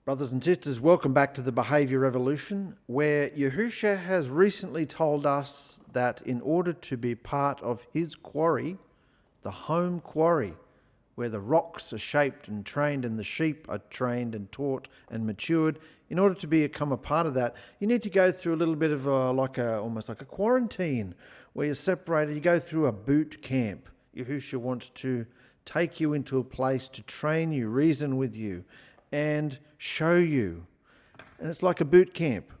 Brothers and sisters, welcome back to the Behaviour Revolution, where Yahusha has recently told us that in order to be part of his quarry, the home quarry, where the rocks are shaped and trained and the sheep are trained and taught and matured, in order to become a part of that, you need to go through a little bit of almost like a quarantine, where you're separated. You go through a boot camp. Yahusha wants to take you into a place to train you, reason with you, and show you. And it's like a boot camp.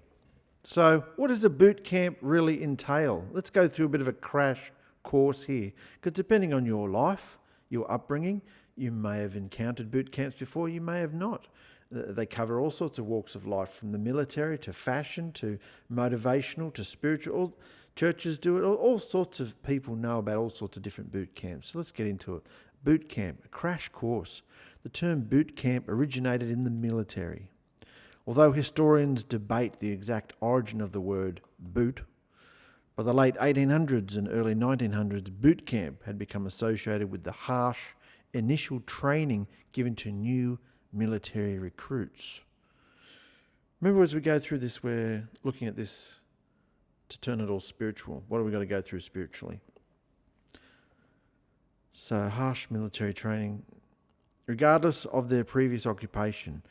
So what does a boot camp really entail? Let's go through a bit of a crash course here, because depending on your life, your upbringing, you may have encountered boot camps before, you may have not. They cover all sorts of walks of life, from the military to fashion to motivational to spiritual. All churches do it. All sorts of people know about all sorts of different boot camps. So let's get into it. Boot camp, a crash course. The term boot camp originated in the military. Although historians debate the exact origin of the word boot, by the late 1800s and early 1900s, boot camp had become associated with the harsh initial training given to new military recruits. Remember, as we go through this, we're looking at this to turn it all spiritual. What have we got to go through spiritually? So, harsh military training, regardless of their previous occupation,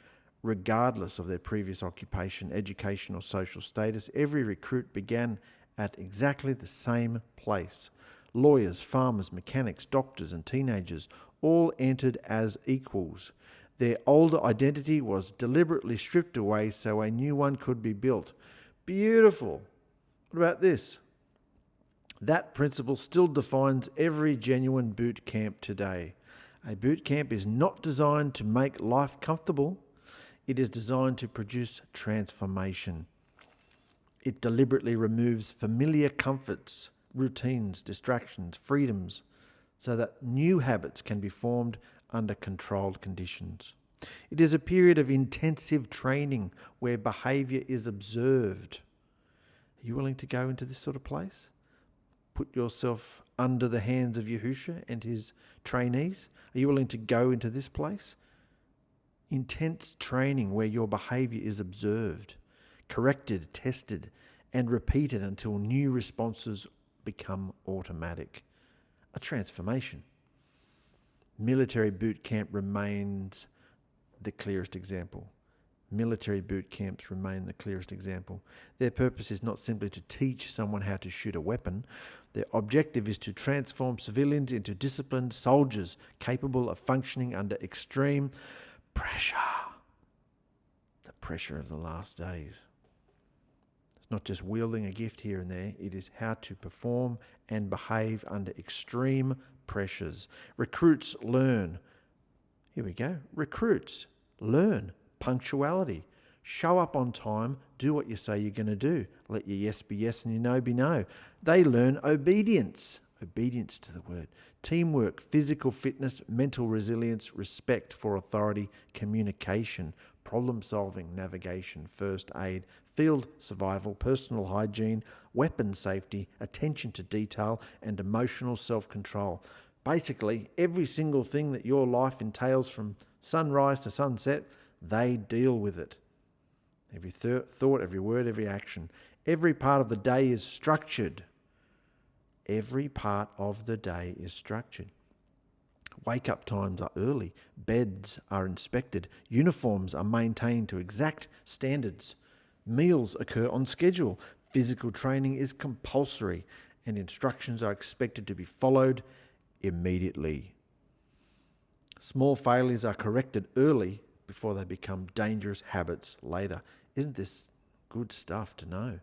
education or social status, every recruit began at exactly the same place. Lawyers, farmers, mechanics, doctors and teenagers all entered as equals. Their older identity was deliberately stripped away so a new one could be built. Beautiful. What about this? That principle still defines every genuine boot camp today. A boot camp is not designed to make life comfortable. It is designed to produce transformation. It deliberately removes familiar comforts, routines, distractions, freedoms, so that new habits can be formed under controlled conditions. It is a period of intensive training where behaviour is observed. Are you willing to go into this sort of place? Put yourself under the hands of Yahusha and his trainees? Are you willing to go into this place? Intense training where your behaviour is observed, corrected, tested, and repeated until new responses become automatic. A transformation. Military boot camp remains the clearest example. Military boot camps remain the clearest example. Their purpose is not simply to teach someone how to shoot a weapon. Their objective is to transform civilians into disciplined soldiers capable of functioning under extreme pressure. The pressure of the last days. It's not just wielding a gift here and there. It is how to perform and behave under extreme pressures. Recruits learn. Here we go. Recruits learn punctuality. Show up on time. Do what you say you're going to do. Let your yes be yes and your no be no. They learn obedience. Obedience to the word. Teamwork, physical fitness, mental resilience, respect for authority, communication, problem solving, navigation, first aid, field survival, personal hygiene, weapon safety, attention to detail, and emotional self-control. Basically, every single thing that your life entails from sunrise to sunset, they deal with it. Every thought, every word, every action. Every part of the day is structured. Every part of the day is structured. Wake-up times are early. Beds are inspected. Uniforms are maintained to exact standards. Meals occur on schedule. Physical training is compulsory, and instructions are expected to be followed immediately. Small failures are corrected early before they become dangerous habits later. Isn't this good stuff to know?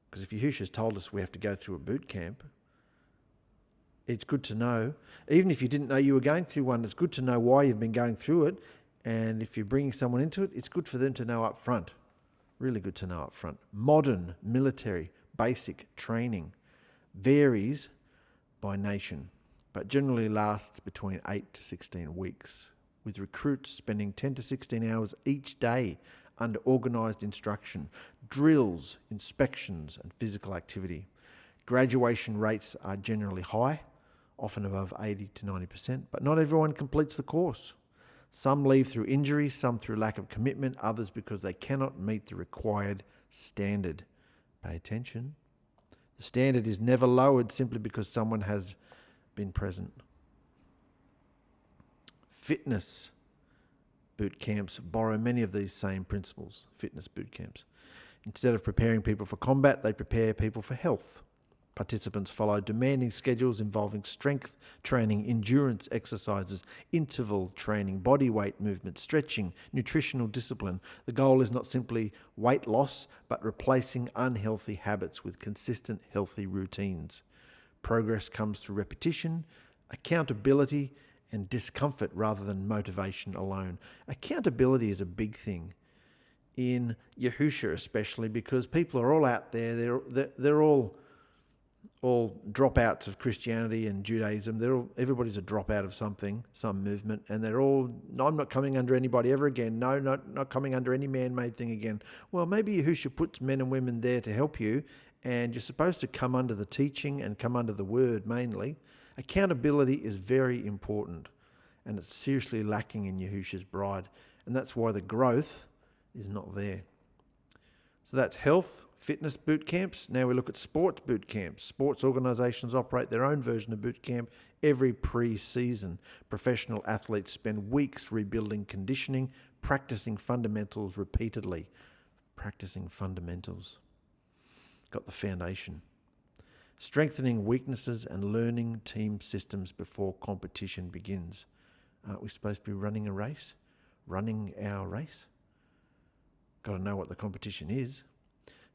Because if Yahusha's told us we have to go through a boot camp, it's good to know. Even if you didn't know you were going through one, it's good to know why you've been going through it. And if you're bringing someone into it, it's good for them to know up front. Really good to know up front. Modern military basic training varies by nation, but generally lasts between 8 to 16 weeks, with recruits spending 10 to 16 hours each day under organised instruction, drills, inspections and physical activity. Graduation rates are generally high, often above 80 to 90%, but not everyone completes the course. Some leave through injury, some through lack of commitment, others because they cannot meet the required standard. Pay attention. The standard is never lowered simply because someone has been present. Fitness boot camps borrow many of these same principles, fitness boot camps. Instead of preparing people for combat, they prepare people for health. Participants follow demanding schedules involving strength training, endurance exercises, interval training, body weight movement, stretching, nutritional discipline. The goal is not simply weight loss, but replacing unhealthy habits with consistent, healthy routines. Progress comes through repetition, accountability, and discomfort rather than motivation alone. Accountability is a big thing in Yahusha, especially because people are all out there. They're all dropouts of Christianity and Judaism. Everybody's a dropout of something, some movement, and they're all, no, I'm not coming under anybody ever again. No, not coming under any man-made thing again. Well, maybe Yahusha puts men and women there to help you, and you're supposed to come under the teaching and come under the word mainly. Accountability is very important, and it's seriously lacking in Yahusha's bride, and that's why the growth is not there. So that's health, fitness boot camps. Now we look at sports boot camps. Sports organisations operate their own version of boot camp every pre-season. Professional athletes spend weeks rebuilding conditioning, practicing fundamentals repeatedly. Practicing fundamentals. Got the foundation. Strengthening weaknesses and learning team systems before competition begins. Aren't we supposed to be running a race? Running our race? Got to know what the competition is.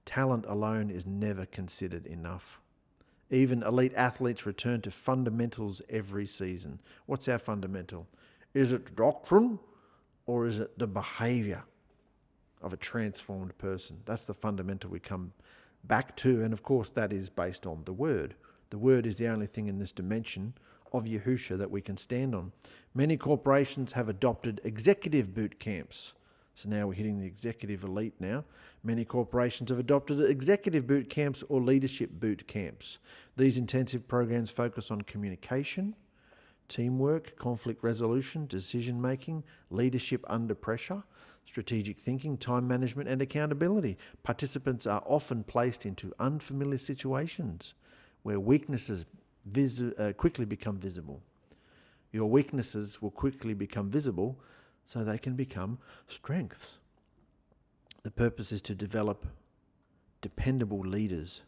Talent alone is never considered enough. Even elite athletes return to fundamentals every season. What's our fundamental? Is it doctrine or is it the behaviour of a transformed person? That's the fundamental we come back to, and of course that is based on the Word. The Word is the only thing in this dimension of Yahusha that we can stand on. Many corporations have adopted executive boot camps. So now we're hitting the executive elite now. Many corporations have adopted executive boot camps or leadership boot camps. These intensive programs focus on communication, teamwork, conflict resolution, decision-making, leadership under pressure, strategic thinking, time management, and accountability. Participants are often placed into unfamiliar situations where weaknesses quickly become visible. Your weaknesses will quickly become visible so they can become strengths. The purpose is to develop dependable leaders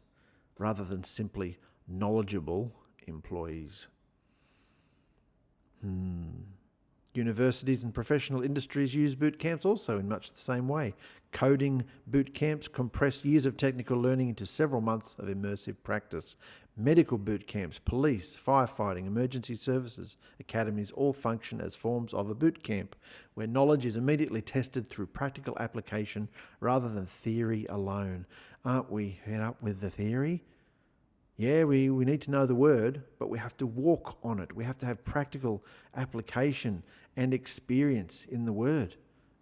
rather than simply knowledgeable employees. Universities and professional industries use boot camps also in much the same way. Coding boot camps compress years of technical learning into several months of immersive practice. Medical boot camps, police, firefighting, emergency services, academies all function as forms of a boot camp where knowledge is immediately tested through practical application rather than theory alone. Aren't we fed up with the theory? Yeah, we need to know the word, but we have to walk on it. We have to have practical application and experience in the word.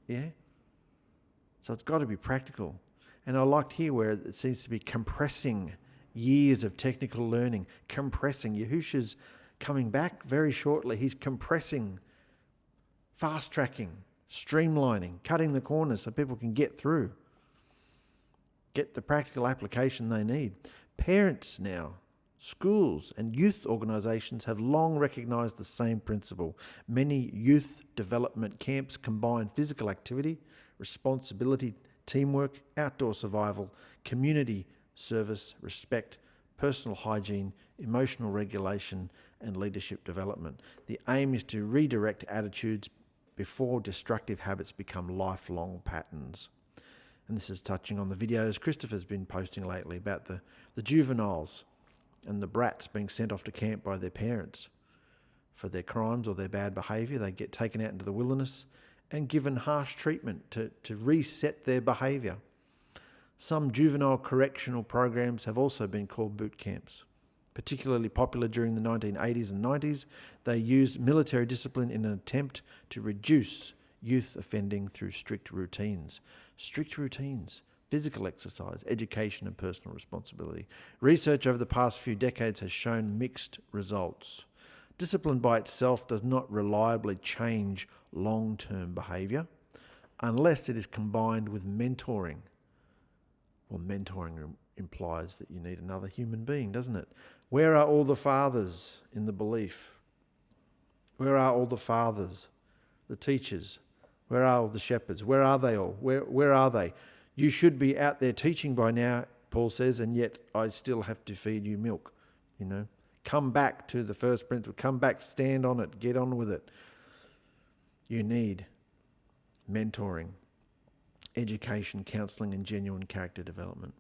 Yeah? So it's got to be practical. And I liked here where it seems to be compressing years of technical learning. Compressing. Yahusha's coming back very shortly. He's compressing, fast-tracking, streamlining, cutting the corners so people can get through. Get the practical application they need. Parents now, schools and youth organisations have long recognised the same principle. Many youth development camps combine physical activity, responsibility, teamwork, outdoor survival, community service, respect, personal hygiene, emotional regulation, and leadership development. The aim is to redirect attitudes before destructive habits become lifelong patterns. And this is touching on the videos Christopher's been posting lately about the juveniles and the brats being sent off to camp by their parents for their crimes or their bad behaviour. They get taken out into the wilderness and given harsh treatment to reset their behaviour. Some juvenile correctional programs have also been called boot camps. Particularly popular during the 1980s and 90s, they used military discipline in an attempt to reduce youth offending through strict routines. Strict routines, physical exercise, education and personal responsibility. Research over the past few decades has shown mixed results. Discipline by itself does not reliably change long-term behaviour unless it is combined with mentoring. Well, mentoring implies that you need another human being, doesn't it? Where are all the fathers in the belief? Where are all the fathers, the teachers? Where are all the shepherds? Where are they all? Where are they? You should be out there teaching by now, Paul says, and yet I still have to feed you milk. Come back to the first principle. Come back, stand on it, get on with it. You need mentoring, education, counselling, and genuine character development.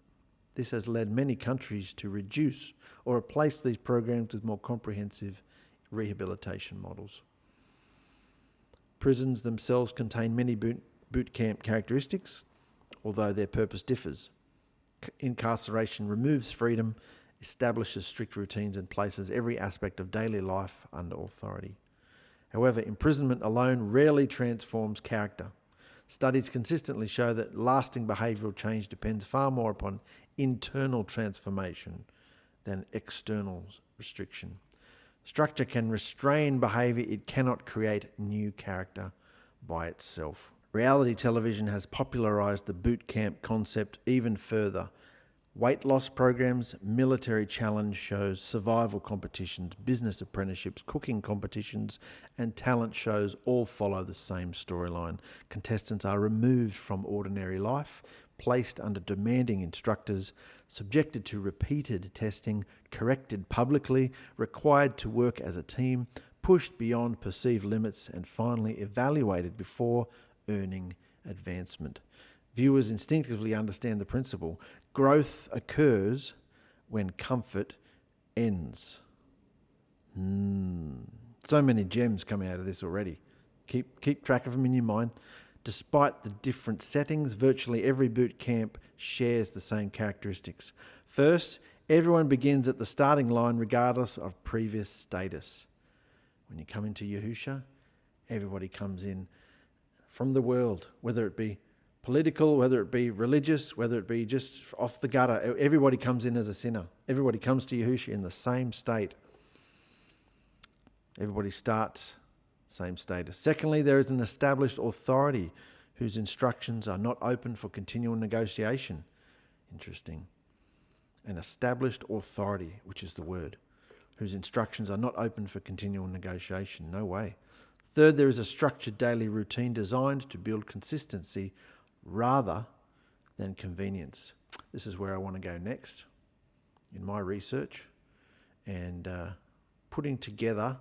This has led many countries to reduce or replace these programs with more comprehensive rehabilitation models. Prisons themselves contain many boot camp characteristics, although their purpose differs. Incarceration removes freedom, establishes strict routines, and places every aspect of daily life under authority. However, imprisonment alone rarely transforms character. Studies consistently show that lasting behavioural change depends far more upon internal transformation than external restriction. Structure can restrain behaviour, it cannot create new character by itself. Reality television has popularised the boot camp concept even further. Weight loss programs, military challenge shows, survival competitions, business apprenticeships, cooking competitions, and talent shows all follow the same storyline. Contestants are removed from ordinary life, placed under demanding instructors, subjected to repeated testing, corrected publicly, required to work as a team, pushed beyond perceived limits, and finally evaluated before earning advancement. Viewers instinctively understand the principle. Growth occurs when comfort ends. So many gems coming out of this already. Keep track of them in your mind. Despite the different settings, virtually every boot camp shares the same characteristics. First, everyone begins at the starting line regardless of previous status. When you come into Yahusha, everybody comes in from the world, whether it be political, whether it be religious, whether it be just off the gutter. Everybody comes in as a sinner. Everybody comes to Yahusha in the same state. Everybody starts same status. Secondly, there is an established authority whose instructions are not open for continual negotiation. Interesting. An established authority, which is the word, whose instructions are not open for continual negotiation. No way. Third, there is a structured daily routine designed to build consistency rather than convenience. This is where I want to go next in my research and putting together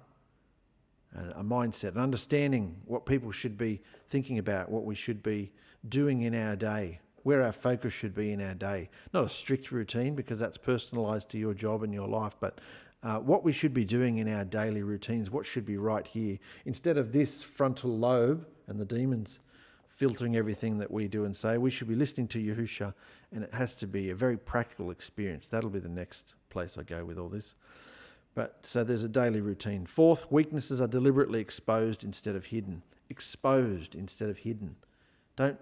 a mindset, and understanding what people should be thinking about, what we should be doing in our day, where our focus should be in our day. Not a strict routine, because that's personalised to your job and your life, but what we should be doing in our daily routines, what should be right here. Instead of this frontal lobe and the demons filtering everything that we do and say, we should be listening to Yahusha, and it has to be a very practical experience. That'll be the next place I go with all this. But so there's a daily routine. Fourth, weaknesses are deliberately exposed instead of hidden. Exposed instead of hidden. Don't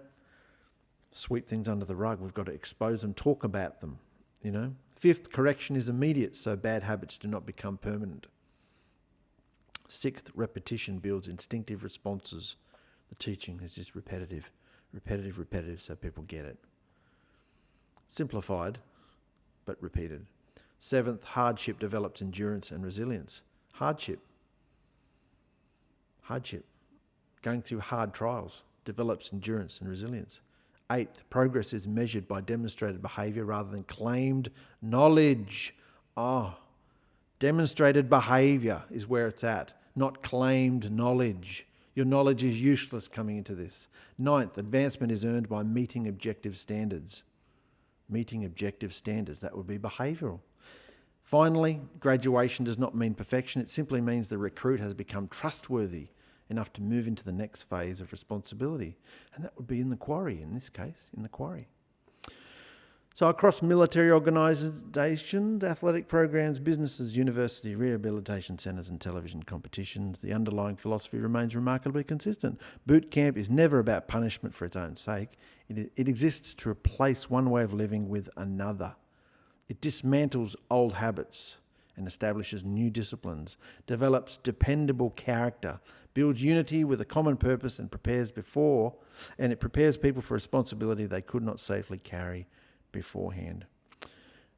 sweep things under the rug. We've got to expose them, talk about them, Fifth, correction is immediate, so bad habits do not become permanent. Sixth, repetition builds instinctive responses. The teaching is just repetitive, so people get it. Simplified, but repeated. Seventh, hardship develops endurance and resilience. Hardship. Going through hard trials develops endurance and resilience. Eighth, progress is measured by demonstrated behaviour rather than claimed knowledge. Demonstrated behaviour is where it's at, not claimed knowledge. Your knowledge is useless coming into this. Ninth, advancement is earned by meeting objective standards. That would be behavioural. Finally, graduation does not mean perfection. It simply means the recruit has become trustworthy enough to move into the next phase of responsibility. And that would be in the quarry, in this case, in the quarry. So across military organisations, athletic programs, businesses, university, rehabilitation centres and television competitions, the underlying philosophy remains remarkably consistent. Boot camp is never about punishment for its own sake. It exists to replace one way of living with another. It dismantles old habits and establishes new disciplines, develops dependable character, builds unity with a common purpose, and it prepares people for responsibility they could not safely carry beforehand.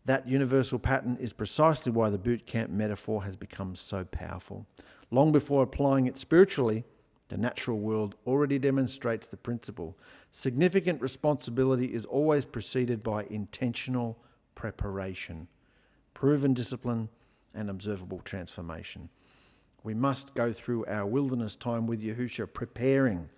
That universal pattern is precisely why the boot camp metaphor has become so powerful. Long before applying it spiritually, the natural world already demonstrates the principle. Significant responsibility is always preceded by intentional preparation, proven discipline, and observable transformation. We must go through our wilderness time with Yahusha, preparing.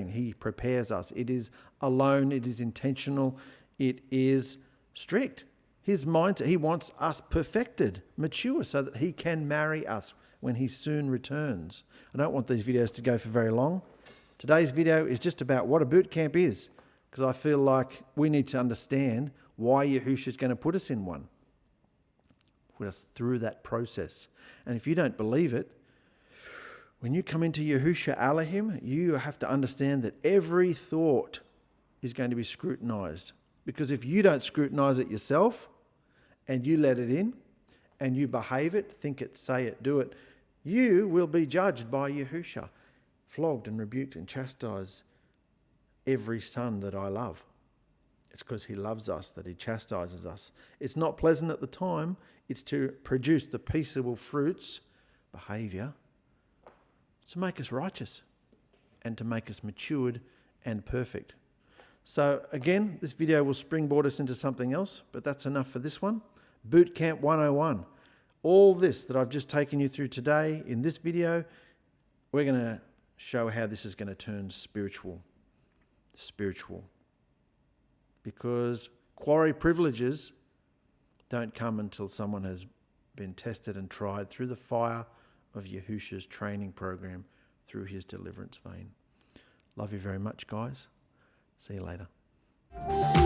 He prepares us. It is alone, it is intentional, it is strict. His mindset, he wants us perfected, mature, so that he can marry us when he soon returns. I don't want these videos to go for very long. Today's video is just about what a boot camp is, because I feel like we need to understand why Yahusha is going to put us in one. Put us through that process. And if you don't believe it, when you come into Yahusha Alahim, you have to understand that every thought is going to be scrutinized. Because if you don't scrutinize it yourself, and you let it in, and you behave it, think it, say it, do it, you will be judged by Yahusha, flogged and rebuked and chastised every son that I love. It's because he loves us that he chastises us. It's not pleasant at the time. It's to produce the peaceable fruits, behaviour, to make us righteous and to make us matured and perfect. So again, this video will springboard us into something else, but that's enough for this one. Bootcamp 101. All this that I've just taken you through today in this video, we're going to show how this is going to turn spiritual. Because quarry privileges don't come until someone has been tested and tried through the fire of Yahusha's training program through his deliverance vein. Love you very much, guys. See you later.